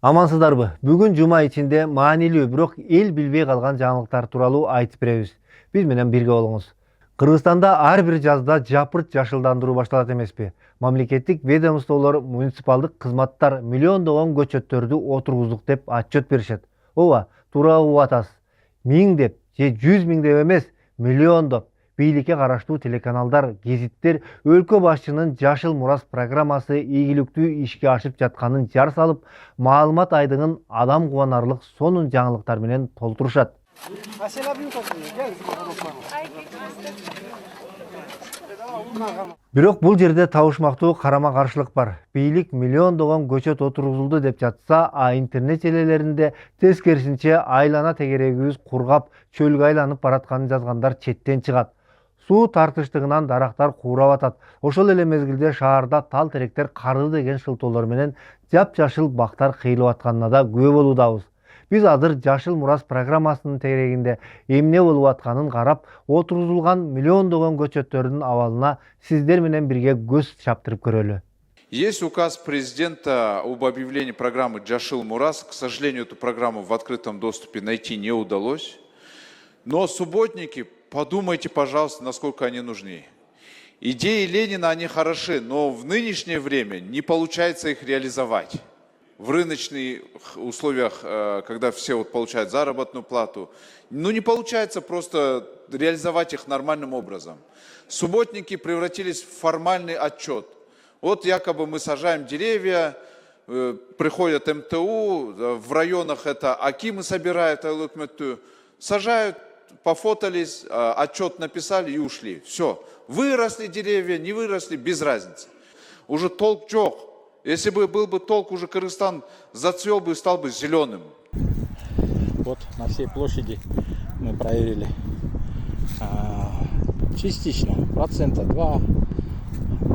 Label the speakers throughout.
Speaker 1: Амансыздарбы? Бүгүн жума ичинде маанилүү бирок эл билбей калган жаңылыктар тууралуу айтып беребиз. Биз менен бирге болуңуз. Кыргызстанда ар бир жазда жапырт жашылдандыруу башталат эмеспи? Мамлекеттик ведомстволор, муниципалдык кызматтар миллиондогон көчөттөрдү отургуздук деп отчет беришет. Ооба, туура угуп атасыз. Миңдеп же 100 миңдеп эмес, миллиондоп бийликке караштуу телеканалдар, гезиттер өлкө башчынын Жашыл Мурас программасы ийгиликтүү ишке ашып жатканын жар салып, маалымат айдыңын адам кубанарлык сонун жаңылыктар менен толтурушат. Бирок бул жерде табышмактуу карама-каршылык бар. Бийлик миллиондогон көчөт отургузулду деп жатса, а интернет желелеринде тескерисинче айлана тегерегибиз кургап, чөлгө айланып баратканын жазгандар четтен чыгат. Суу тартыштыгынан дарактар куурап атат. Ошол эле мезгилде шаарда тал теректер карды деген шылтоолор менен жап-жашыл бактар кыйылып атканына да күбө болуудабыз. Биз азыр Жашыл Мурас программасынын тегерегинде эмне болуп атканын карап, отургузулган миллиондогон көчөттөрдүн абалына сиздер менен бирге көз чаптырып көрөлү.
Speaker 2: Есть указ президента об объявлении программы «Жашыл Мурас». К сожалению, эту программу в открытом доступе найти не удалось. Но субботники, подумайте, пожалуйста, насколько они нужны. Идеи Ленина, они хороши, но в нынешнее время не получается их реализовать. В рыночных условиях, когда все вот получают заработную плату, не получается просто реализовать их нормальным образом. Субботники превратились в формальный отчет. Вот якобы мы сажаем деревья, приходят МТУ, в районах это акимы собирают, сажают, пофотались, отчет написали и ушли. Все. Выросли деревья, не выросли, без разницы. Уже толк чох. Если бы был бы толк, уже Кыргызстан зацвел бы и стал бы зеленым.
Speaker 3: Вот на всей площади мы проверили частично, 2%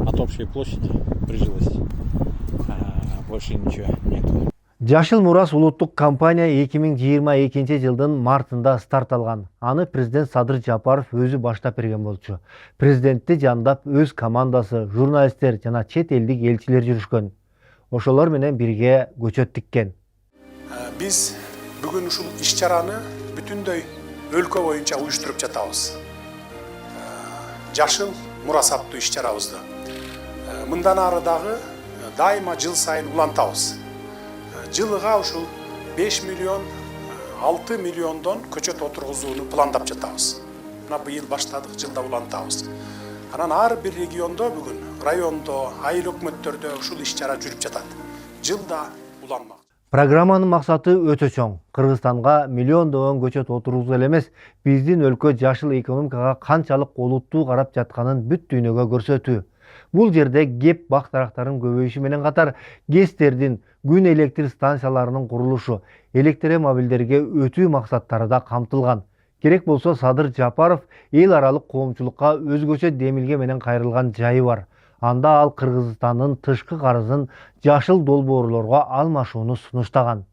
Speaker 3: от общей площади прижилось. Больше ничего нету.
Speaker 1: Жашыл Мурас улуттук компания 2022 жылдын мартында старт алган. Аны президент Садыр Жапаров өзү баштап берген болчу. Президентти жандап өз командасы, журналисттер жана чет элдик элчилер жүрүшкөн. Ошолор менен бирге көчөт тиккен.
Speaker 4: Биз бүгүн ушул иш-чараны бүтүндөй өлкө боюнча уюштуруп жатабыз. Жашыл Мурас аттуу иш-чарабызды. Мындан ары дагы дайыма жыл сайын улантабыз. Жылыга ушул 5 миллион 6 миллиондон көчөт отургузууну пландап жатабыз. Мына быйыл баштадык, жылда улантабыз. Анан ар бир региондо бүгүн, райондо, айыл өкмөттөрдө ушул иш-чара жүрүп жатат. Жылда уланмак.
Speaker 1: Программанын максаты өтө чоң. Кыргызстанга миллиондогон көчөт отургузуу эле эмес, биздин өлкө жашыл экономикага канчалык олуттуу карап жатканын бүт дүйнөгө көрсөтүү. Бул жерде кеп бак дарактарын көбөйүшү менен катар ГЭСтердин, күн электр станцияларынын курулушу, электромобилдерге өтүү максаттары да камтылган. Керек болсо Садыр Жапаров эл аралык коомчулукка өзгөчө демилге менен кайрылган жайы бар. Анда ал Кыргызстандын тышкы карызын жашыл долбоорлорго алмашууну сунуштаган.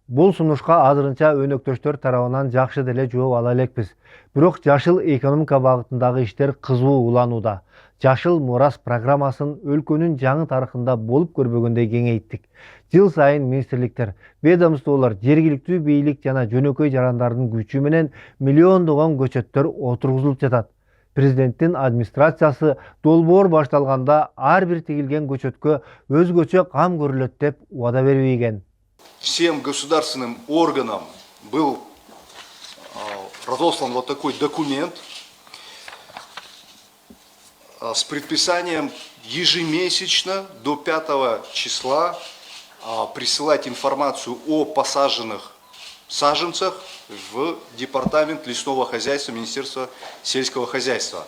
Speaker 1: Бул сунушка азырынча өнөктөштөр тарабынан жакшы деле жооп ала элекпиз. Бирок жашыл экономика багытындагы иштер кызуу уланууда. Жашыл Мурас программасын өлкөнүн жаңы тарыхында болуп көрбөгөндөй кеңейттик. Жыл сайын министрликтер, ведомстволор, жергиликтүү бийлик жана жөнөкөй жарандардын күчү менен миллиондогон көчөттөр отургузулуп жатат. Президенттин администрациясы долбоор башталганда ар бир тигилген көчөткө өзгөчө кам көрүлөт деп убада берип ийген.
Speaker 5: Всем государственным органам был разослан вот такой документ с предписанием ежемесячно до 5 числа присылать информацию о посаженных саженцах в Департамент лесного хозяйства Министерства сельского хозяйства.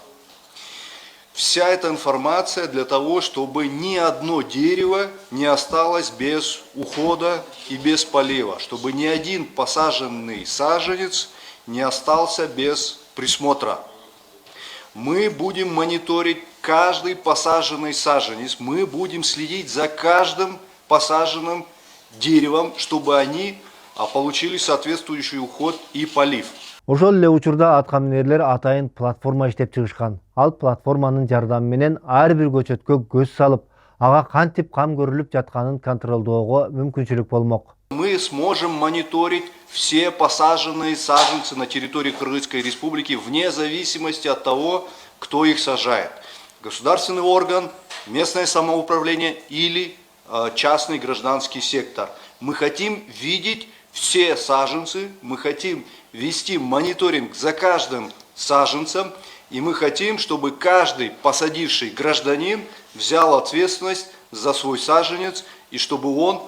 Speaker 5: Вся эта информация для того, чтобы ни одно дерево не осталось без ухода и без полива, чтобы ни один посаженный саженец не остался без присмотра. Мы будем мониторить каждый посаженный саженец, мы будем следить за каждым посаженным деревом, чтобы они получили соответствующий уход и полив.
Speaker 1: Ошол эле учурда аткаминерлер атайын платформа иштеп чыгышкан. Ал платформанын жардамы менен ар бир көчөткө көз салып, ага кантип кам көрүлүп жатканын контролдоого мүмкүнчүлүк болмок.
Speaker 5: Мы сможем мониторить все посаженные саженцы на территории Кыргызской Республики вне зависимости от того, кто их сажает. Государственный орган, местное самоуправление или частный гражданский сектор. Мы хотим видеть все саженцы, мы хотим вести мониторинг за каждым саженцем, и мы хотим, чтобы каждый посадивший гражданин взял ответственность за свой саженец, и чтобы он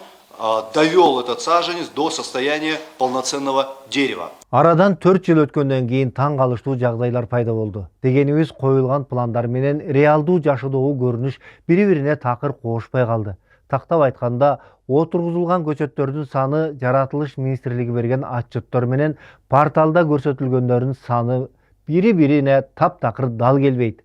Speaker 5: довел этот саженец до состояния полноценного дерева.
Speaker 1: Арадан 4 жыл өткөндөн кийин таң калыштуу жагдайлар пайда болду. Дегенибиз коюлган пландар менен реалдуу жашоодогу көрүнүш бири-бирине такыр кошпой калды. Тактап айтканда, отургузулган көчөттөрдүн саны жаратылыш министрлиги берген отчеттор менен порталда көрсөтүлгөндөрдүн саны бири-бирине таптакыр дал келбейт.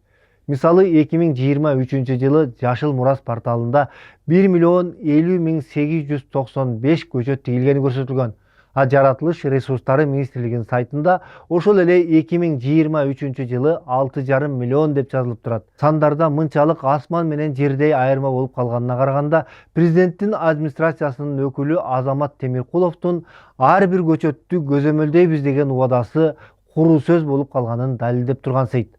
Speaker 1: Мисалы 2023 жылы Жашыл Мурас порталында 1.050.895 көчөт тигилгени көрсөтүлгөн. А жаратылыш ресурстары министрлигинин сайтында ошол эле 2023 жылы 6,5 миллион деп жазылып турат. Сандарда мынчалык асман менен жердей айырма болуп калганына караганда, президенттин администрациясынын өкүлү Азамат Темиркуловдун ар бир көчөттү көзөмөлдөйбүз деген убадасы куру сөз болуп калганын далилдеп турган сейт.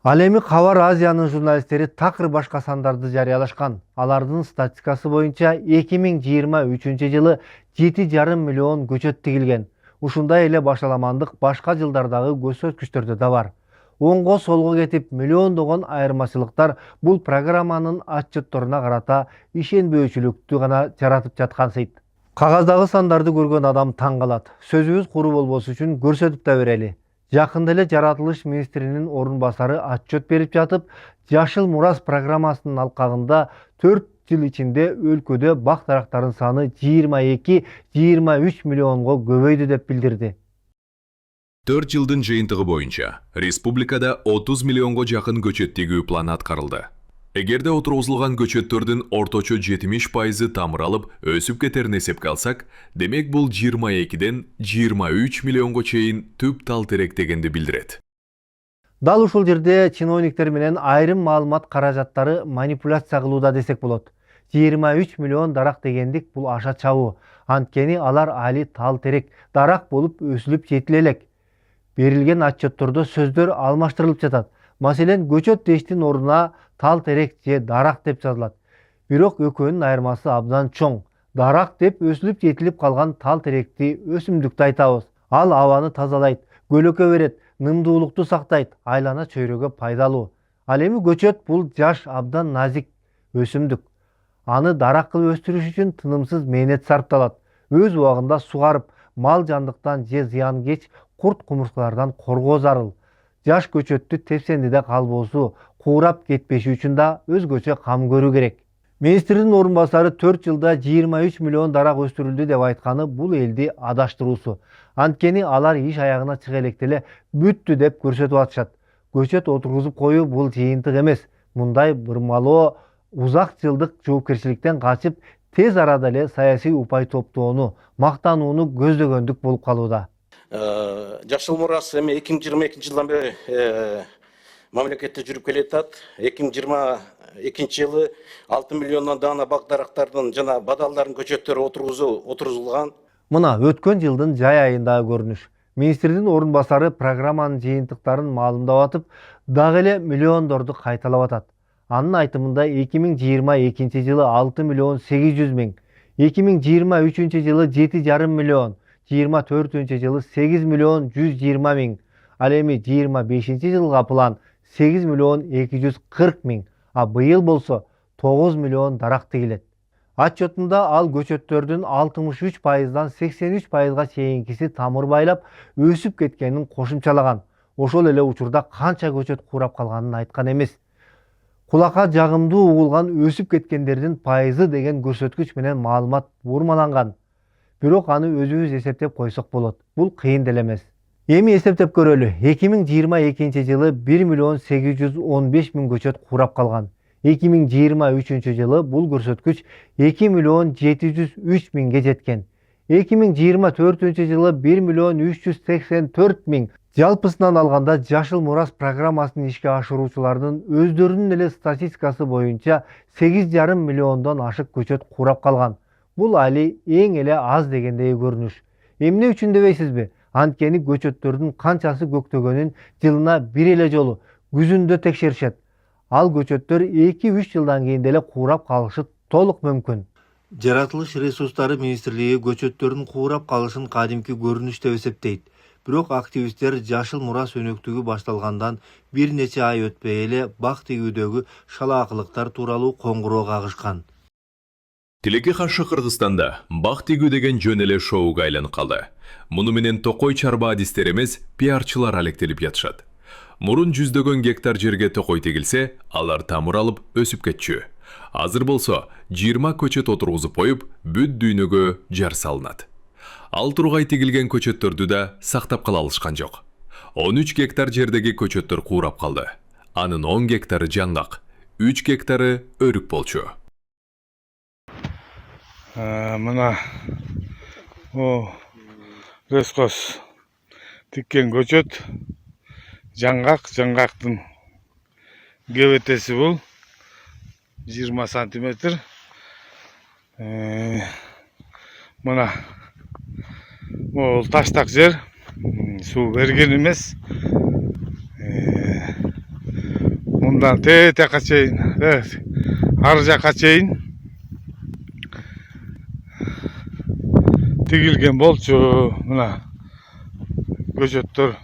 Speaker 1: Ал эми Кабар Азиянын журналисттери такыр башка сандарды жарыялашкан. Алардын статистикасы боюнча 2023 жылы 7,5 миллион көчөт тигилген. Ушундай эле башаламандык башка жылдардагы көрсөткүчтөрдө да бар. Оңго солго кетип миллиондогон айырмачылыктар бул программанын отчетторуна карата ишенбөөчүлүктү гана жаратып жаткан сейт. Кагаздагы сандарды көргөн адам таң калат. Сөзүбүз куру болбош үчүн көрсөтүп да берели. Жакында эле жаратылыш министринин орун басары отчет берип жатып, Жашыл Мурас программасынын алкагында 4 жыл ичинде өлкөдө бак дарактардын саны 22-23 миллионго көбөйдү деп билдирди.
Speaker 6: 4 жылдын жыйынтыгы боюнча республикада 30 миллионго жакын көчөт тигүү планы аткарылды. Эгерде отургузулган көчөттөрдүн орточо 70% тамыр алып, өсүп кетерин эсепке алсак, демек бул 22ден 23 миллионго чейин түп тал терек дегенди билдирет.
Speaker 1: Дал ушул жерде чиновниктер менен айрым маалымат каражаттары манипуляция кылууда десек болот. 23 миллион дарак дегендик бул аша чабуу. Анткени алар али тал терек дарак болуп өсүлүп жетиле элек. Берилген отчеттордо сөздөр алмаштырылып жатат. Маселен, көчөт дештин ордуна тал терек же дарак деп жазылат. Бирок экөөнүн айырмасы абдан чоң. Дарак деп өсүлүп жетилип калган тал теректи өсүмдүктү айтабыз. Ал абаны тазалайт, көлөкө берет, нымдуулукту сактайт, айлана чөйрөгө пайдалуу. Ал эми көчөт бул жаш, абдан назик өсүмдүк. Аны дарак кылып өстүрүш үчүн тынымсыз мээнет сарпталат. Өз убагында сугарып, мал жандыктан же зыян-кеч курт кумурскалардан коргоо зарыл. Жаш көчөттү тепсендиде калбоосу, куурап кетпеши үчүн да өзгөчө кам көрүү керек. Министрдин орун басары 4 жылда 23 миллион дарак өстүрүлдү деп айтканы бул элди адаштыруусу. Анткени алар иш аягына чыга электе эле бүттү деп көрсөтүп атышат. Көчөт отургузуп коюу бул жыйынтык эмес. Мындай бурмалоо узак жылдык жоопкерчиликтен качып, тез арада эле саясий упай топтоону, мактанууну көздөгөндүк болуп калууда.
Speaker 7: Жашыл Мурас эми 2022 жылдан бери мамлекетте жүрүп келатат. 2022 жылы 6 миллиондон даана бак дарактардын жана бадалдардын көчөттөрү отургузулган.
Speaker 1: Мына өткөн жылдын жай айындагы көрүнүш. Министрдин орун басары программанын жыйынтыктарын маалымдап атып, дагы эле миллиондорду кайталап атат. Анын айтымында 2022 жылы 6 миллион 800 миң, 2023 жылы 7,5 миллион, 24 жылы 8 миллион 120 миң, ал эми 25 жылга план 8 миллион 240 миң, а быйыл болсо 9 миллион дарак тигилет. Отчетунда ал көчөттөрдүн 63%дан 83%га чейинкиси тамыр байлап өсүп кеткенин кошумчалаган. Ошол эле учурда канча көчөт куурап калганын айткан эмес. Кулакка жагымдуу угулган өсүп кеткендердин пайызы деген көрсөткүч менен маалымат бурмаланган. Бирок аны өзүбүз эсептеп койсок болот. Бул кыйын деле эмес. Эми эсептеп көрөлү. 2022 жылы 1 миллион 815 миң көчөт куурап калган. 2023 жылы бул көрсөткүч 2 миллион 703 миңге жеткен. 2024 жылы 1 миллион 384 миң. Жалпысынан алганда Жашыл Мурас программасын ишке ашыруучулардын өздөрүнүн эле статистикасы боюнча 8,5 миллиондон ашык көчөт куурап калган. Бул али эң эле аз дегендей көрүнүш. Эмне үчүн дебейсизби? Анткени көчөттөрдүн канчасы көктөгөнүн жылына бир эле жолу күзүндө текшеришет. Ал көчөттөр 2-3 жылдан кийин деле куурап калышы толук мүмкүн. Жаратылыш ресурстары министрлиги көчөттөрдүн куурап калышын кадимки көрүнүш деп эсептейт. Бирок активисттер жашыл мурас өнөктүгү башталгандан бир нече ай өтпөй эле бак тигүүдөгү шалаакылыктар тууралуу коңгуроо кагышкан.
Speaker 6: Тилекке каршы Кыргызстанда бак тигүү деген жөн эле шоуга айланып калды. Муну менен токой чарба адистер эмес, пиарчылар алектелип жатышат. Мурун жүздөгөн гектар жерге токой тегилсе, алар тамыр алып өсүп кетчү. Азыр болсо 20 көчөт отургузуп коюп, бүт дүйнөгө жар салынат. Ал тургай тегилген көчөттөрдү да сактап кала алышкан жок. 13 гектар жердеги көчөттөр куурап калды. Анын 10 гектары жаңгак, 3 гектары өрүк болчу.
Speaker 8: Мына Рескос тиккен көчөт жаңгактын кебетеси бул 20 сантиметр. Мына бул таштак жер, суу берген эмес. Мындан тетека чейин, ар жака чейин тигилген болчу. Мына көчөттөр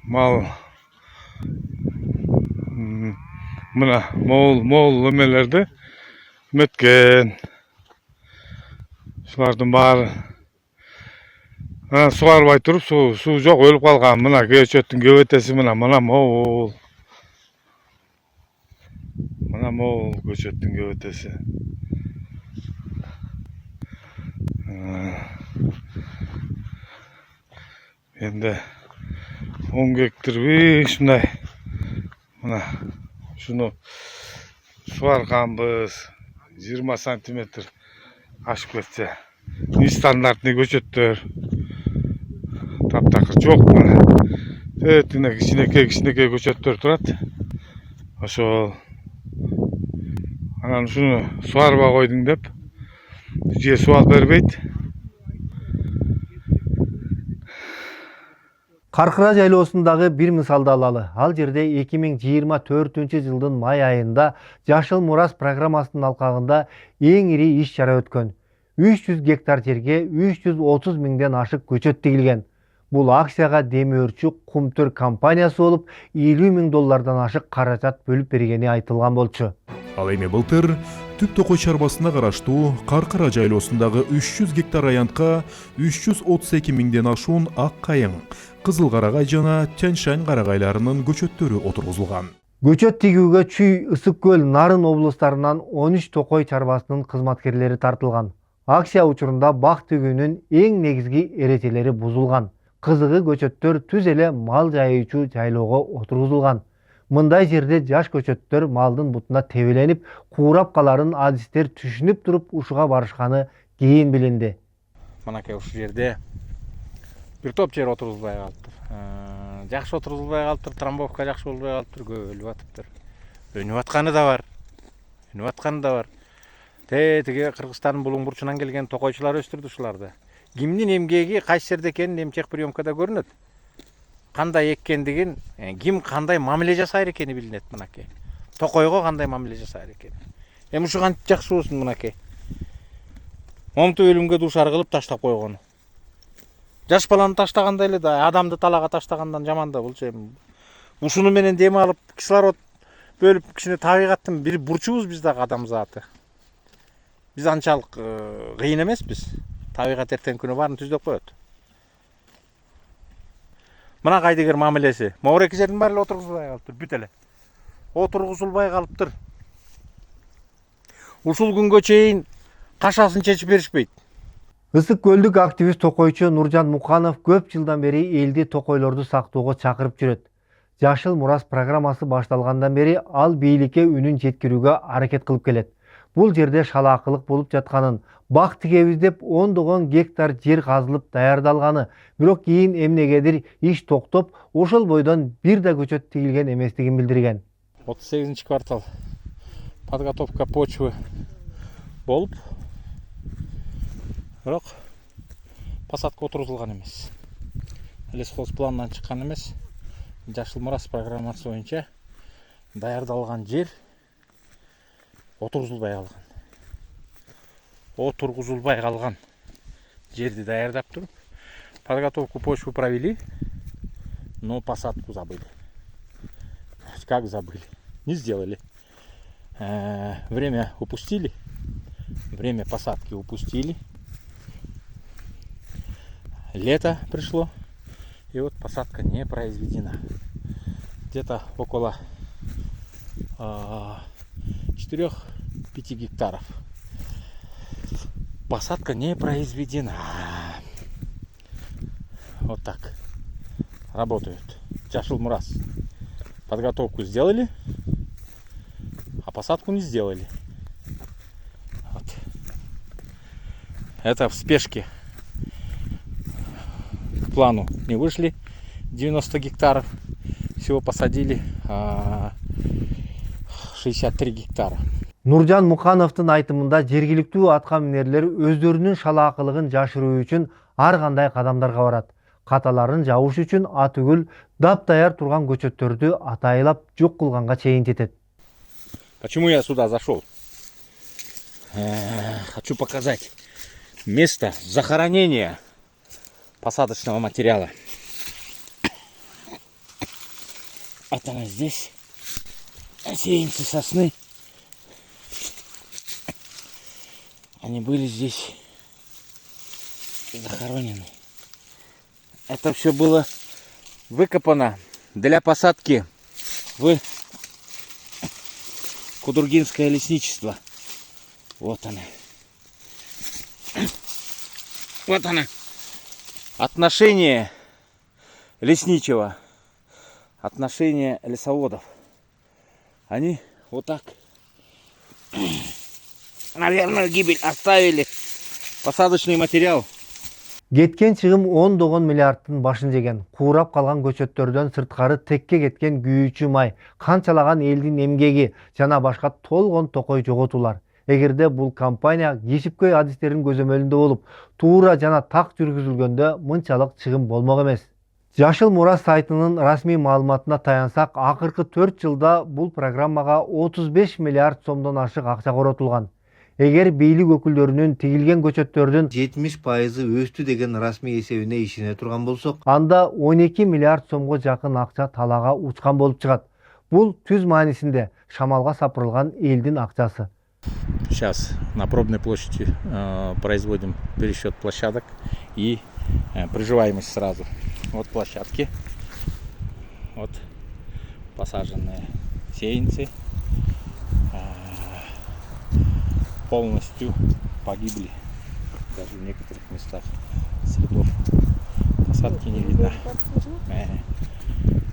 Speaker 8: мал мына мол эмелерди өткөн. Шулардын баары сугарбай туруп, суу жок, өлүп калган. Мына көчөттүн кебетеси мына мол. Мына мол көчөттүн кебетеси. Энди 10 гектар ушундай. Мына шуну суарганбыз. 20 сантиметр ашып кетсе. Нестандартный көчөттөр. Таптакыр жок. Тетине кичинекей көчөттөр турат. Ошол анан шуну суарба койдуң деп же суу алып бербейт.
Speaker 1: Каркыра жайлоосундагы бир мисалды алалы. Ал жерде 2024-жылдын май айында Жашыл Мурас программасынын алкагында эң ири иш чара өткөн. 300 гектар жерге 330 миңден ашык көчөт тигилген. Бул акцияга демөөрчү Кумтөр компаниясы болуп, $50.000 ашык каражат бөлүп бергени айтылган болчу.
Speaker 9: Ал эми былтыр Түп Токой чарбасына караштуу Каркыра жайлоосундагы 300 гектар аянтка 332 миңден ашуун ак кайың, кызыл карагай жана Тянь-Шань карагайларынын көчөттөрү отургузулган.
Speaker 1: Көчөт тигүүгө Чүй, Ысык көл, Нарын облустарынан 13 Токой чарбасынын кызматкерлери тартылган. Акция учурунда бак тигүүнүн эң негизги эрежелери бузулган. Кызыгы көчөттөр түз эле мал жайуучу жайлоого отургузулган. Мындай жерде жаш көчөттөр малдын бутуна тебеленип, куурап каларын адистер түшүнүп туруп ушуга барышканы кийин билинди.
Speaker 3: Мынакей ушу жерде бир топ жер отурулбай калыптыр. Жакшы отурулбай калыптыр, трамбовка жакшы болбой калыптыр, өлүп атыптыр. Өнүп атканы да бар. Тиги Кыргызстандын булуң бурчунан келген токойчулар өстүрдү ушуларды. Кимдин эмгеги кайсы жерде экенин эмчек приемкада көрүнөт. Кандай эккендигин, ким кандай мамиле жасайт экени билинет мынакей. Токойго кандай мамиле жасайт экени. Эми ушу канча жакшы болсун мынакей. Момту өлүмгө дуушар кылып таштап койгону. Жаш баланы таштагандай эле да, адамды талага таштагандан жаман да болчу эми. Ушуну менен дем алып, кислород бөлүп, кичине табигаттын бир бурчубуз биз дагы адам заты. Биз анчалык кыйын эмеспиз. Табигат эртең күнү баарын түздөп коет. Мына кайдыгер мамилеси. Могуреки жердин баары эле отургузулбай калыптыр, бүт эле. Отургузулбай калыптыр. Ушул күнгө чейин кашасын чечип беришпейт.
Speaker 1: Ысык көлдүк активист токойчу Нуржан Муканов көп жылдан бери элди токойлорду сактоого чакырып жүрөт. Жашыл Мурас программасы башталгандан бери ал бийликке үнүн жеткирүүгө аракет кылып келет. Бул жерде шалаакылык болуп жатканын, бак тигебиз деп ондогон гектар жер казылып даярдалганы, бирок кийин эмнегедир иш токтоп, ошол бойдон бир да көчөт тигилген эместигин билдирген.
Speaker 3: 38 квартал подготовка почвы болуп, бирок посадка отурузулган эмес. Лесхоз планынан чыккан эмес. Жашыл Мурас программасы боюнча даярдалган жер отургузулбай калган. Отургузулбай калган жерди даярдап туруп, подготовку почвы провели, но посадку забыли. Как забыли? Не сделали. Время упустили, время посадки упустили. Лето пришло, и вот посадка не произведена. Где-то около 4-5 гектаров. Посадка не произведена. Вот так работают. Жашыл Мурас. Подготовку сделали, а посадку не сделали. Вот. Это в спешке. К плану не вышли. 90 гектаров. Всего посадили 63 гектара.
Speaker 1: Нуржан Мукановдун айтымында жергиликтүү атка минерлер өздөрүнүн шалаакылыгын жашыруу үчүн ар кандай кадамдарга барат. Каталарын жабыш үчүн атүгүл дап-даяр турган көчөттөрдү атайлап жок кылганга чейин жетет.
Speaker 3: Почему я сюда зашел? Хочу показать место захоронения посадочного материала. Вот она здесь. Сеянцы сосны. Они были здесь захоронены. Это все было выкопано для посадки в Кудургинское лесничество. Вот она. Вот она. Отношение лесничего. Отношение лесоводов. Они вот так, наверное, гибель оставили. Посадочный материал.
Speaker 1: Кеткен чыгым 10 миллиардтын башын жеген, куурап калган көчөттөрдөн сырткары текке кеткен күйүүчү май, канчалаган элдин эмгеги жана башка толгон токой жоготуулар. Эгерде бул компания кесипкөй адистердин көзөмөлүндө болуп, туура жана так жүргүзүлгөндө мынчалык чыгым болмок эмес. Жашыл Мурас сайтынын расмий маалыматына таянсак, акыркы 4 жылда бул программага 35 миллиард сомдон ашык акча коротулган. Эгер бийлик өкүлдөрүнүн тигилген көчөттөрдүн 70% өстү деген расмий эсебине ишене турган болсок, анда 12 миллиард сомго жакын акча талаага учкан болуп чыгат. Бул түз маанисинде шамалга сапырылган элдин акчасы.
Speaker 3: Сейчас на пробной площади производим пересчет площадок и приживаемость сразу. Вот площадки, вот посаженные сеянцы. Полностью погибли. Даже в некоторых местах следов посадки не видно.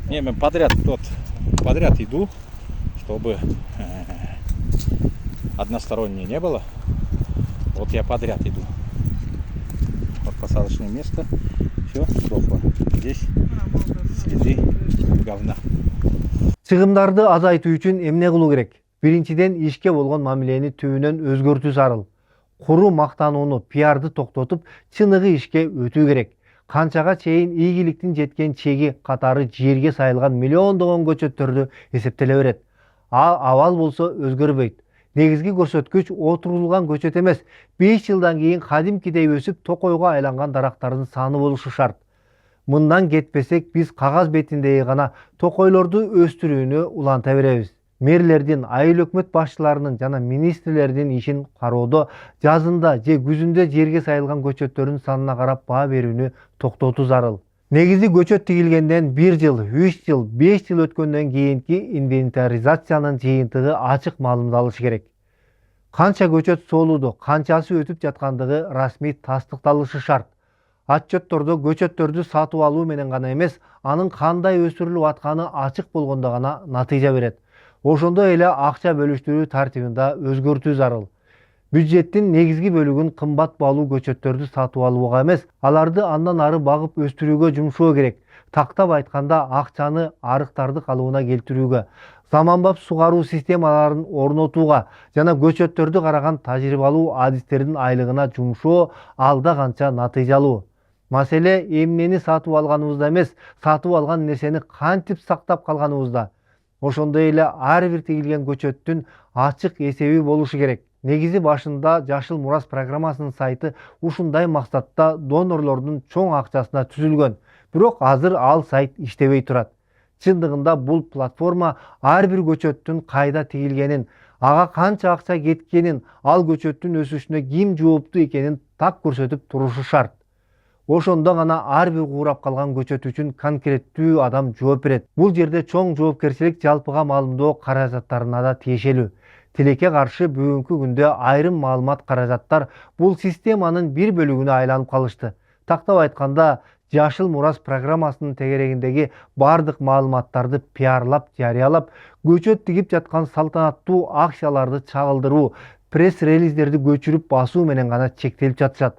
Speaker 3: Не, мы подряд иду, чтобы односторонне не было. Вот я подряд иду. Вот посадочное место. Все сдохло. Здесь следы говна.
Speaker 1: Чыгымдарды азайтуу үчүн эмне кылуу керек? Биринчиден ишке болгон мамилени түбүнөн өзгөртүү зарыл. Куру мактанууну, пиарды токтотуп, чыныгы ишке өтүү керек. Канчага чейин ийгиликтин жеткен чеги катары жерге сайылган миллиондогон көчөттөрдү эсептеле берет. Абал болсо өзгөрбөйт. Негизги көрсөткүч отурулган көчөт эмес, 5 жылдан кийин кадимкидей өсүп токойго айланган дарактардын саны болушу шарт. Мындан кетпесек, биз кагаз бетиндеги гана токойлорду өстүрүүнү уланта беребиз. Мэрлердин, айыл өкмөт башчыларынын жана министрлердин ишин кароодо жазында же күзүндө жерге сайылган көчөттөрдүн санына карап баа берүүнү токтотуу зарыл. Негизи көчөт тигилгенден 1 жыл, 3 жыл, 5 жыл өткөндөн кийинки инвентаризациянын жыйынтыгы ачык маалымдалышы керек. Канча көчөт соолуду, канчасы өтүп жаткандыгы расмий тастыкталышы шарт. Отчеттордо көчөттөрдү сатып алуу менен гана эмес, анын кандай өсүрүлүп атканы ачык болгондо гана натыйжа берет. Ошондой эле акча бөлүштүрүү тартибинде өзгөртүү зарыл. Бюджеттин негизги бөлүгүн кымбат баалуу көчөттөрдү сатып алууга эмес, аларды андан ары багып өстүрүүгө жумшоо керек. Тактап айтканда акчаны арыктарды калыбына келтирүүгө, заманбап сугаруу системаларын орнотууга жана көчөттөрдү караган тажрыйбалуу адистердин айлыгына жумшоо алда канча натыйжалуу. Маселе эмнени сатып алганыбызда эмес, сатып алган нерсени кантип сактап калганыбызда. Ошондой эле ар бир тигилген көчөттүн ачык эсеби болушу керек. Негизи башында Жашыл Мурас программасынын сайты ушундай максатта донорлордун чоң акчасына түзүлгөн. Бирок азыр ал сайт иштебей турат. Чындыгында бул платформа ар бир көчөттүн кайда тигилгенин, ага канча акча кеткенин, ал көчөттүн өсүшүнө ким жооптуу экенин так көрсөтүп турушу шарт. Ошондо гана ар бир куурап калган көчөт үчүн конкреттүү адам жооп берет. Бул жерде чоң жоопкерчилик жалпыга маалымдоо каражаттарына да тиешелүү. Тилекке каршы бүгүнкү күндө айрым маалымат каражаттар бул системанын бир бөлүгүнө айланып калышты. Тактап айтканда, Жашыл Мурас программасынын тегерегиндеги бардык маалыматтарды пиарлап, жарыялап, көчөт тигип жаткан салтанаттуу акцияларды чагылдыруу, пресс-релиздерди көчүрүп басуу менен гана чектелип жатышат.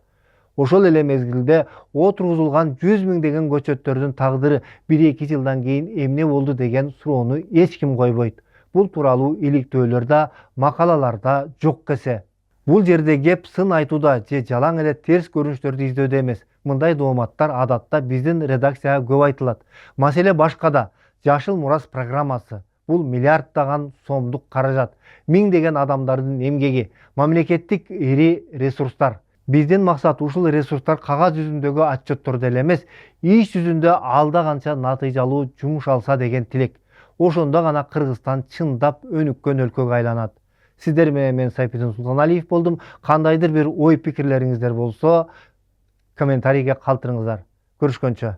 Speaker 1: Ошол эле мезгилде отургузулган 100 миңдеген көчөттөрдүн тагдыры 1-2 жылдан кийин эмне болду деген суроону эч ким койбойт. Бул тууралуу иликтөөлөр да, макалаларда жок кесе. Бул жерде кеп сын айтууда же жалаң эле терс көрүнүштөрдү издөөдө эмес. Мындай дооматтар адатта биздин редакцияга көп айтылат. Маселе башкада. Жашыл Мурас программасы бул миллиарддаган сомдук каражат, миңдеген адамдардын эмгеги, мамлекеттик ири ресурстар. Биздин максат ушул ресурстар кагаз жүзүндөгү отчеттордо эле эмес, иш жүзүндө алда канча натыйжалуу жумшалса деген тилек. Ошондо гана Кыргызстан чындап өнүккөн өлкөгө айланат. Сиздер менен мен Сайпитин Султаналиев болдум. Кандайдыр бир ой пикирлериңиздер болсо, комментарийге калтырыңыздар. Көрүшкөнчө.